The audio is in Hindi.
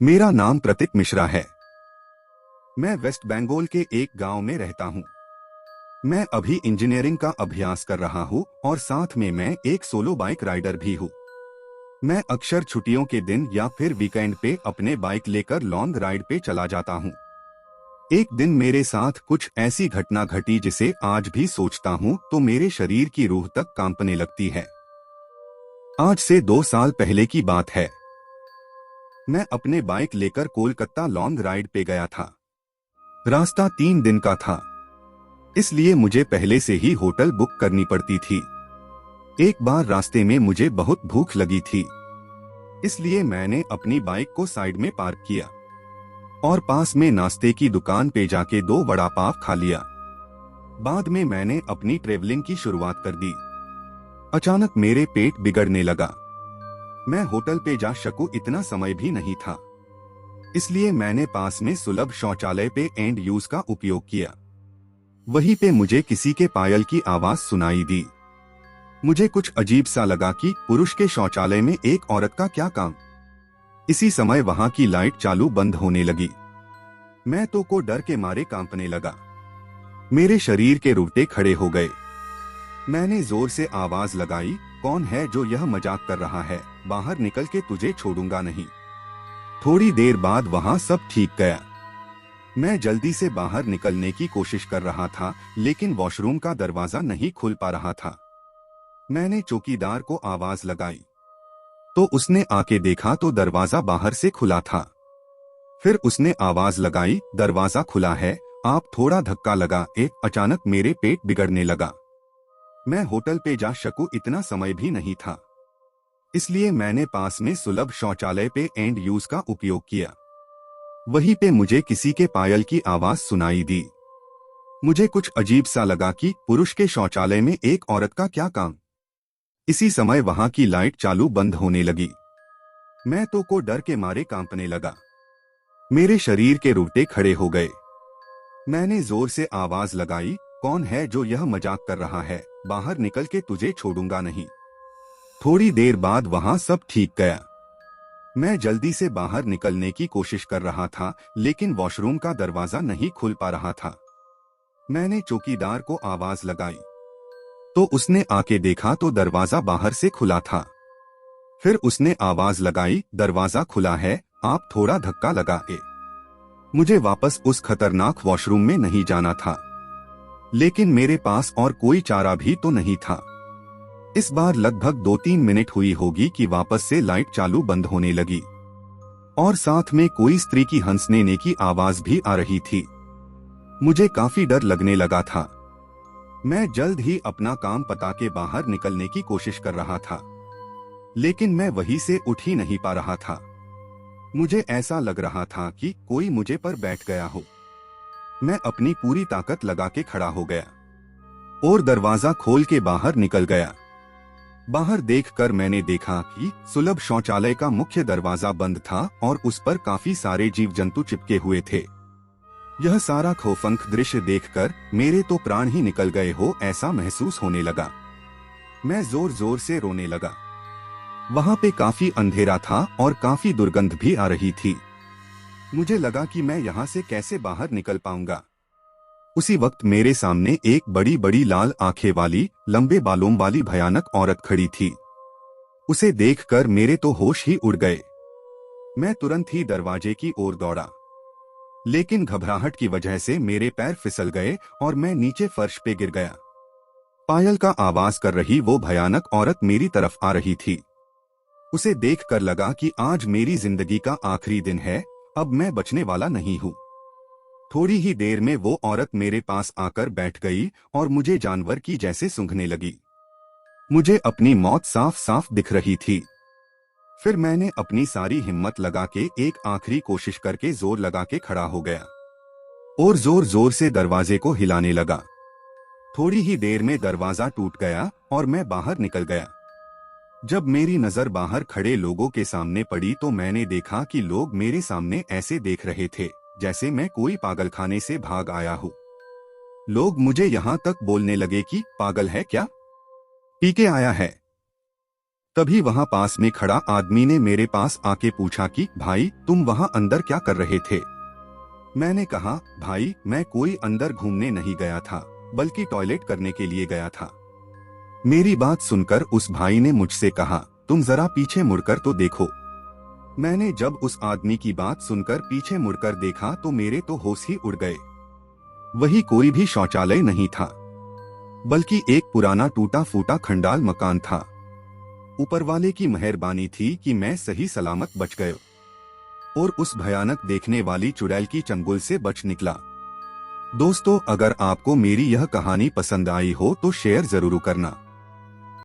मेरा नाम प्रतीक मिश्रा है। मैं वेस्ट बंगाल के एक गांव में रहता हूं। मैं अभी इंजीनियरिंग का अभ्यास कर रहा हूं और साथ में मैं एक सोलो बाइक राइडर भी हूं। मैं अक्सर छुट्टियों के दिन या फिर वीकेंड पे अपने बाइक लेकर लॉन्ग राइड पे चला जाता हूं। एक दिन मेरे साथ कुछ ऐसी घटना घटी जिसे आज भी सोचता हूं तो मेरे शरीर की रूह तक कांपने लगती है। आज से 2 साल पहले की बात है। मैं अपने बाइक लेकर कोलकाता लॉन्ग राइड पे गया था। रास्ता 3 दिन का था, इसलिए मुझे पहले से ही होटल बुक करनी पड़ती थी। एक बार रास्ते में मुझे बहुत भूख लगी थी, इसलिए मैंने अपनी बाइक को साइड में पार्क किया और पास में नाश्ते की दुकान पे जाके 2 वड़ा पाव खा लिया। बाद में मैंने अपनी ट्रेवलिंग की शुरुआत कर दी। अचानक मेरे पेट बिगड़ने लगा। मैं होटल पे जा सकूं इतना समय भी नहीं था, इसलिए मैंने पास में सुलभ शौचालय पे एंड यूज का उपयोग किया। वहीं पे मुझे किसी के पायल की आवाज सुनाई दी। मुझे कुछ अजीब सा लगा कि पुरुष के शौचालय में एक औरत का क्या काम। इसी समय वहां की लाइट चालू बंद होने लगी। मैं तो को डर के मारे कांपने लगा। मेरे शरीर के रोंगटे खड़े हो गए। मैंने जोर से आवाज लगाई, कौन है जो यह मजाक कर रहा है? बाहर निकल के तुझे छोड़ूंगा नहीं। थोड़ी देर बाद वहां सब ठीक गया। मैं जल्दी से बाहर निकलने की कोशिश कर रहा था, लेकिन वॉशरूम का दरवाजा नहीं खुल पा रहा था। मैंने चौकीदार को आवाज लगाई तो उसने आके देखा तो दरवाजा बाहर से खुला था। फिर उसने आवाज लगाई, दरवाजा खुला है, आप थोड़ा धक्का लगा। अचानक मेरे पेट बिगड़ने लगा। मैं होटल पे जा सकूं इतना समय भी नहीं था, इसलिए मैंने पास में सुलभ शौचालय पे एंड यूज का उपयोग किया। वहीं पे मुझे किसी के पायल की आवाज सुनाई दी। मुझे कुछ अजीब सा लगा कि पुरुष के शौचालय में एक औरत का क्या काम। इसी समय वहां की लाइट चालू बंद होने लगी। मैं तो को डर के मारे कांपने लगा। मेरे शरीर के रोंगटे खड़े हो गए। मैंने जोर से आवाज लगाई, कौन है जो यह मजाक कर रहा है? बाहर निकल के तुझे छोड़ूंगा नहीं। थोड़ी देर बाद वहां सब ठीक गया। मैं जल्दी से बाहर निकलने की कोशिश कर रहा था, लेकिन वॉशरूम का दरवाजा नहीं खुल पा रहा था। मैंने चौकीदार को आवाज लगाई तो उसने आके देखा तो दरवाजा बाहर से खुला था। फिर उसने आवाज लगाई, दरवाजा खुला है, आप थोड़ा धक्का लगाए। मुझे वापस उस खतरनाक वॉशरूम में नहीं जाना था, लेकिन मेरे पास और कोई चारा भी तो नहीं था। इस बार लगभग 2-3 मिनट हुई होगी कि वापस से लाइट चालू बंद होने लगी और साथ में कोई स्त्री की हंसने की आवाज भी आ रही थी। मुझे काफी डर लगने लगा था। मैं जल्द ही अपना काम पता के बाहर निकलने की कोशिश कर रहा था, लेकिन मैं वहीं से उठ ही नहीं पा रहा था। मुझे ऐसा लग रहा था कि कोई मुझे पर बैठ गया हो। मैं अपनी पूरी ताकत लगा के खड़ा हो गया और दरवाजा खोल के बाहर निकल गया। बाहर देखकर मैंने देखा कि सुलभ शौचालय का मुख्य दरवाजा बंद था और उस पर काफी सारे जीव जंतु चिपके हुए थे। यह सारा खौफनाक दृश्य देखकर मेरे तो प्राण ही निकल गए हो ऐसा महसूस होने लगा। मैं जोर जोर से रोने लगा। वहां पे काफी अंधेरा था और काफी दुर्गंध भी आ रही थी। मुझे लगा कि मैं यहाँ से कैसे बाहर निकल पाऊंगा। उसी वक्त मेरे सामने एक बड़ी बड़ी लाल आंखें वाली, लंबे बालों वाली भयानक औरत खड़ी थी। उसे देखकर मेरे तो होश ही उड़ गए। मैं तुरंत ही दरवाजे की ओर दौड़ा, लेकिन घबराहट की वजह से मेरे पैर फिसल गए और मैं नीचे फर्श पे गिर गया। पायल का आवाज कर रही वो भयानक औरत मेरी तरफ आ रही थी। उसे देखकर लगा कि आज मेरी जिंदगी का आखिरी दिन है, अब मैं बचने वाला नहीं हूँ। थोड़ी ही देर में वो औरत मेरे पास आकर बैठ गई और मुझे जानवर की जैसे सूंघने लगी। मुझे अपनी मौत साफ साफ दिख रही थी। फिर मैंने अपनी सारी हिम्मत लगा के एक आखिरी कोशिश करके जोर लगा के खड़ा हो गया और जोर जोर से दरवाजे को हिलाने लगा। थोड़ी ही देर में दरवाजा टूट गया और मैं बाहर निकल गया। जब मेरी नजर बाहर खड़े लोगों के सामने पड़ी तो मैंने देखा कि लोग मेरे सामने ऐसे देख रहे थे जैसे मैं कोई पागलखाने से भाग आया हूँ। लोग मुझे यहाँ तक बोलने लगे कि पागल है क्या, पी के आया है। तभी वहाँ पास में खड़ा आदमी ने मेरे पास आके पूछा कि भाई तुम वहाँ अंदर क्या कर रहे थे। मैंने कहा भाई मैं कोई अंदर घूमने नहीं गया था, बल्कि टॉयलेट करने के लिए गया था। मेरी बात सुनकर उस भाई ने मुझसे कहा तुम जरा पीछे मुड़कर तो देखो। मैंने जब उस आदमी की बात सुनकर पीछे मुड़कर देखा तो मेरे तो होश ही उड़ गए। वही कोई भी शौचालय नहीं था, बल्कि एक पुराना टूटा फूटा खंडाल मकान था। ऊपर वाले की मेहरबानी थी कि मैं सही सलामत बच गया और उस भयानक देखने वाली चुड़ैल की चंगुल से बच निकला। दोस्तों, अगर आपको मेरी यह कहानी पसंद आई हो तो शेयर जरूर करना।